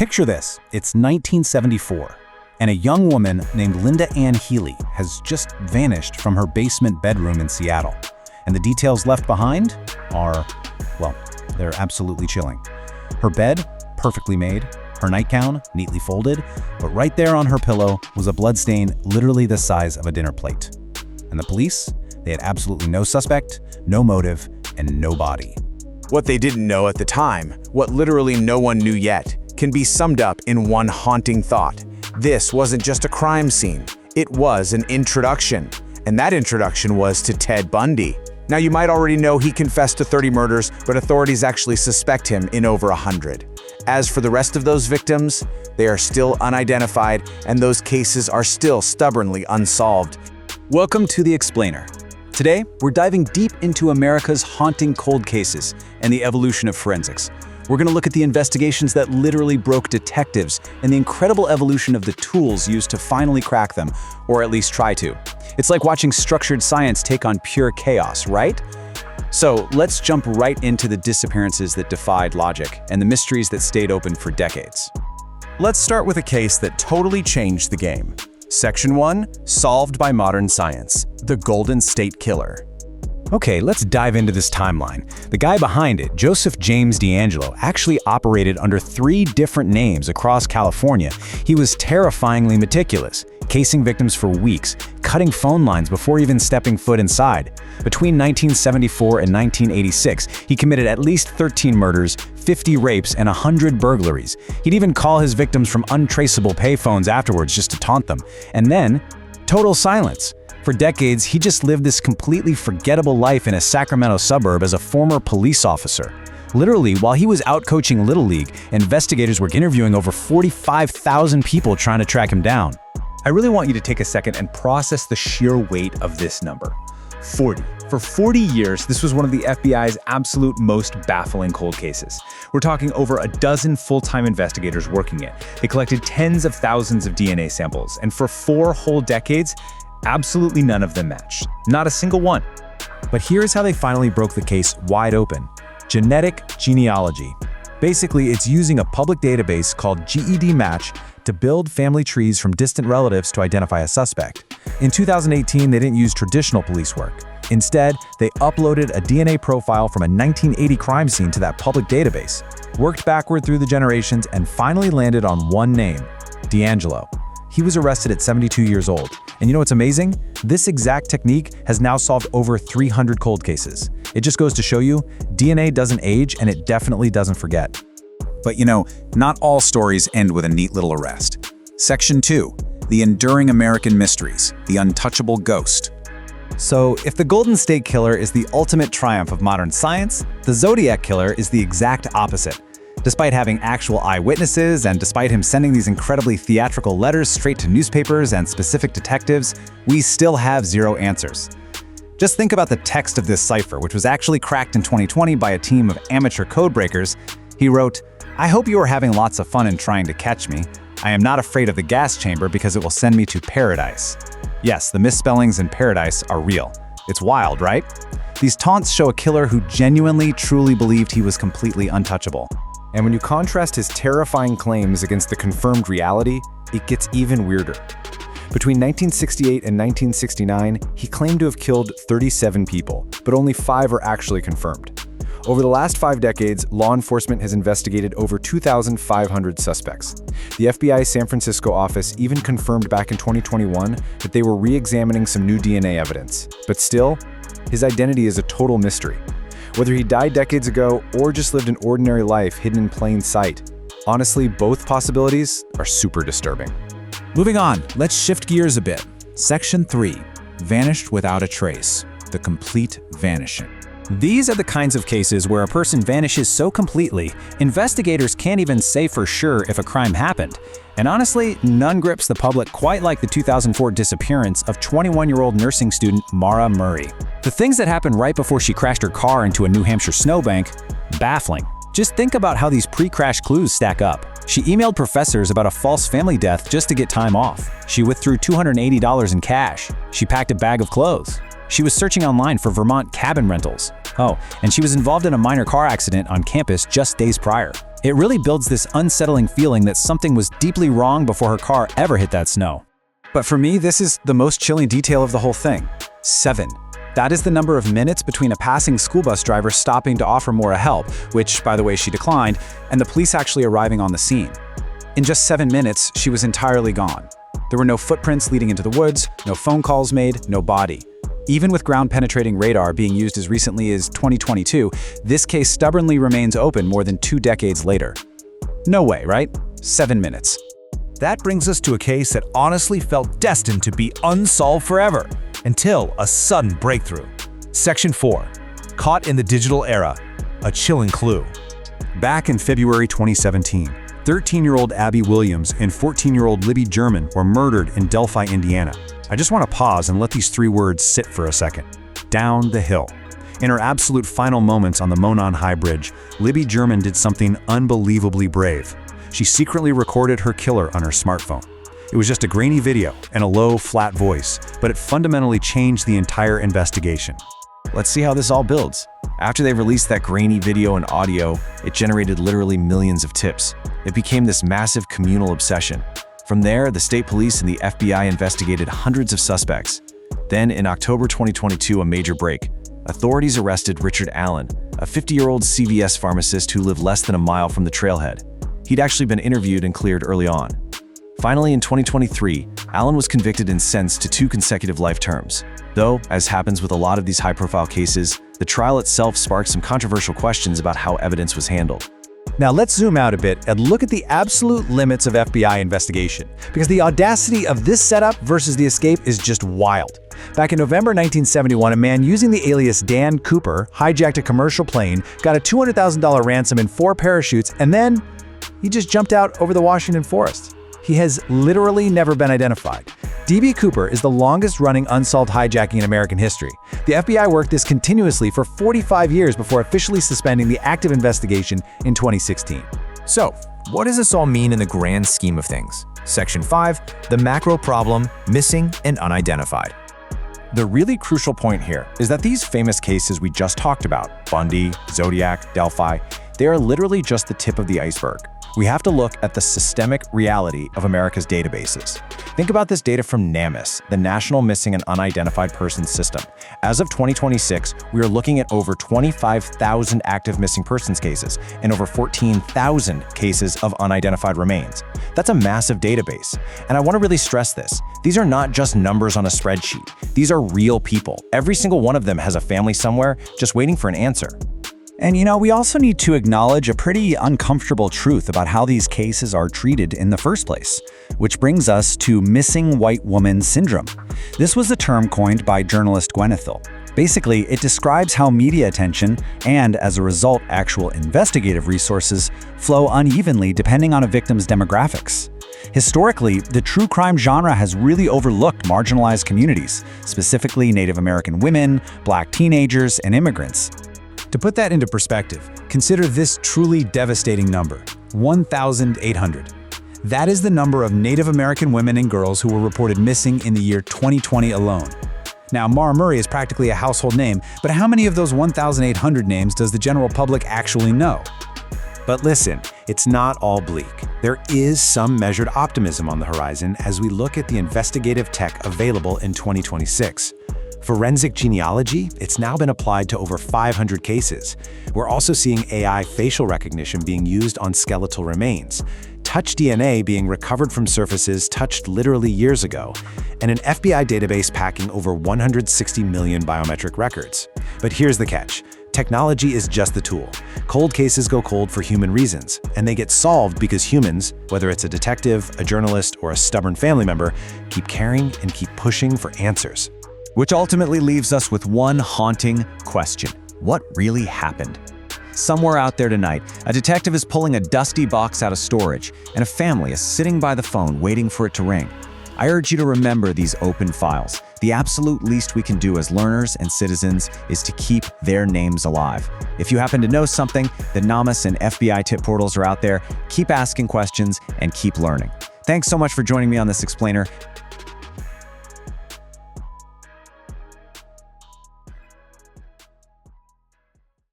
Picture this, it's 1974, and a young woman named Linda Ann Healy has just vanished from her basement bedroom in Seattle. And the details left behind are, well, they're absolutely chilling. Her bed, perfectly made, her nightgown, neatly folded, but right there on her pillow was a bloodstain literally the size of a dinner plate. And the police? They had absolutely no suspect, no motive, and no body. What they didn't know at the time, what literally no one knew yet, can be summed up in one haunting thought. This wasn't just a crime scene, it was an introduction. And that introduction was to Ted Bundy. Now you might already know he confessed to 30 murders, but authorities actually suspect him in over 100. As for the rest of those victims, they are still unidentified, and those cases are still stubbornly unsolved. Welcome to The Explainer. Today, we're diving deep into America's haunting cold cases and the evolution of forensics. We're going to look at the investigations that literally broke detectives and the incredible evolution of the tools used to finally crack them, or at least try to. It's like watching structured science take on pure chaos, right? So let's jump right into the disappearances that defied logic and the mysteries that stayed open for decades. Let's start with a case that totally changed the game. Section 1, solved by modern science, the Golden State Killer. Okay, let's dive into this timeline. The guy behind it, Joseph James DeAngelo, actually operated under 3 different names across California. He was terrifyingly meticulous, casing victims for weeks, cutting phone lines before even stepping foot inside. Between 1974 and 1986, he committed at least 13 murders, 50 rapes, and 100 burglaries. He'd even call his victims from untraceable payphones afterwards just to taunt them. And then, total silence. For decades, he just lived this completely forgettable life in a Sacramento suburb as a former police officer. Literally, while he was out coaching Little League, investigators were interviewing over 45,000 people trying to track him down. I really want you to take a second and process the sheer weight of this number. 40. For 40 years, this was one of the FBI's absolute most baffling cold cases. We're talking over a dozen full-time investigators working it. They collected tens of thousands of DNA samples, and for 4 whole decades, absolutely none of them matched. Not a single one. But here's how they finally broke the case wide open. Genetic genealogy. Basically, it's using a public database called GED Match to build family trees from distant relatives to identify a suspect. In 2018, they didn't use traditional police work. Instead, they uploaded a DNA profile from a 1980 crime scene to that public database, worked backward through the generations, and finally landed on one name, DeAngelo. He was arrested at 72 years old. And you know what's amazing? This exact technique has now solved over 300 cold cases. It just goes to show you, DNA doesn't age and it definitely doesn't forget. But you know, not all stories end with a neat little arrest. Section 2, the enduring American mysteries, the untouchable ghost. So, if the Golden State Killer is the ultimate triumph of modern science, the Zodiac Killer is the exact opposite. Despite having actual eyewitnesses, and despite him sending these incredibly theatrical letters straight to newspapers and specific detectives, we still have 0 answers. Just think about the text of this cipher, which was actually cracked in 2020 by a team of amateur codebreakers. He wrote, "I hope you are having lots of fun in trying to catch me. I am not afraid of the gas chamber because it will send me to paradise." Yes, the misspellings in paradise are real. It's wild, right? These taunts show a killer who genuinely, truly believed he was completely untouchable. And when you contrast his terrifying claims against the confirmed reality, it gets even weirder. Between 1968 and 1969, he claimed to have killed 37 people, but only 5 are actually confirmed. Over the last 5 decades, law enforcement has investigated over 2,500 suspects. The FBI San Francisco office even confirmed back in 2021 that they were re-examining some new DNA evidence. But still, his identity is a total mystery. Whether he died decades ago or just lived an ordinary life hidden in plain sight, honestly, both possibilities are super disturbing. Moving on, let's shift gears a bit. Section 3, vanished without a trace, the complete vanishing. These are the kinds of cases where a person vanishes so completely, investigators can't even say for sure if a crime happened. And honestly, none grips the public quite like the 2004 disappearance of 21-year-old nursing student Maura Murray. The things that happened right before she crashed her car into a New Hampshire snowbank, baffling. Just think about how these pre-crash clues stack up. She emailed professors about a false family death just to get time off. She withdrew $280 in cash. She packed a bag of clothes. She was searching online for Vermont cabin rentals. Oh, and she was involved in a minor car accident on campus just days prior. It really builds this unsettling feeling that something was deeply wrong before her car ever hit that snow. But for me, this is the most chilling detail of the whole thing. 7. That is the number of minutes between a passing school bus driver stopping to offer Maura help, which, by the way, she declined, and the police actually arriving on the scene. In just 7 minutes, she was entirely gone. There were no footprints leading into the woods, no phone calls made, no body. Even with ground-penetrating radar being used as recently as 2022, this case stubbornly remains open more than 2 decades later. No way, right? 7 minutes. That brings us to a case that honestly felt destined to be unsolved forever, until a sudden breakthrough. Section 4. Caught in the digital era. A chilling clue. Back in February 2017, 13-year-old Abby Williams and 14-year-old Libby German were murdered in Delphi, Indiana. I just want to pause and let these 3 words sit for a second. Down the hill. In her absolute final moments on the Monon High Bridge, Libby German did something unbelievably brave. She secretly recorded her killer on her smartphone. It was just a grainy video and a low, flat voice, but it fundamentally changed the entire investigation. Let's see how this all builds. After they released that grainy video and audio, it generated literally millions of tips. It became this massive communal obsession. From there, the state police and the FBI investigated hundreds of suspects. Then, in October 2022, a major break. Authorities arrested Richard Allen, a 50-year-old CVS pharmacist who lived less than a mile from the trailhead. He'd actually been interviewed and cleared early on. Finally, in 2023, Allen was convicted and sentenced to 2 consecutive life terms. Though, as happens with a lot of these high-profile cases, the trial itself sparked some controversial questions about how evidence was handled. Now let's zoom out a bit and look at the absolute limits of FBI investigation, because the audacity of this setup versus the escape is just wild. Back in November 1971, a man using the alias Dan Cooper hijacked a commercial plane, got a $200,000 ransom and 4 parachutes, and then he just jumped out over the Washington forest. He has literally never been identified. DB Cooper is the longest-running unsolved hijacking in American history. The FBI worked this continuously for 45 years before officially suspending the active investigation in 2016. So, what does this all mean in the grand scheme of things? Section 5. The macro problem, missing and unidentified. The really crucial point here is that these famous cases we just talked about, Bundy, Zodiac, Delphi, they are literally just the tip of the iceberg. We have to look at the systemic reality of America's databases. Think about this data from NamUs, the National Missing and Unidentified Persons System. As of 2026, we are looking at over 25,000 active missing persons cases and over 14,000 cases of unidentified remains. That's a massive database. And I want to really stress this. These are not just numbers on a spreadsheet. These are real people. Every single one of them has a family somewhere just waiting for an answer. And we also need to acknowledge a pretty uncomfortable truth about how these cases are treated in the first place, which brings us to missing white woman syndrome. This was a term coined by journalist Gwyneth Hill. Basically, it describes how media attention and, as a result, actual investigative resources flow unevenly depending on a victim's demographics. Historically, the true crime genre has really overlooked marginalized communities, specifically Native American women, Black teenagers, and immigrants. To put that into perspective, consider this truly devastating number, 1,800. That is the number of Native American women and girls who were reported missing in the year 2020 alone. Now, Maura Murray is practically a household name, but how many of those 1,800 names does the general public actually know? But listen, it's not all bleak. There is some measured optimism on the horizon as we look at the investigative tech available in 2026. Forensic genealogy, it's now been applied to over 500 cases. We're also seeing AI facial recognition being used on skeletal remains, touch DNA being recovered from surfaces touched literally years ago, and an FBI database packing over 160 million biometric records. But here's the catch. Technology is just the tool. Cold cases go cold for human reasons, and they get solved because humans, whether it's a detective, a journalist, or a stubborn family member, keep caring and keep pushing for answers. Which ultimately leaves us with one haunting question. What really happened? Somewhere out there tonight, a detective is pulling a dusty box out of storage, and a family is sitting by the phone waiting for it to ring. I urge you to remember these open files. The absolute least we can do as learners and citizens is to keep their names alive. If you happen to know something, the NamUs and FBI tip portals are out there. Keep asking questions and keep learning. Thanks so much for joining me on this explainer.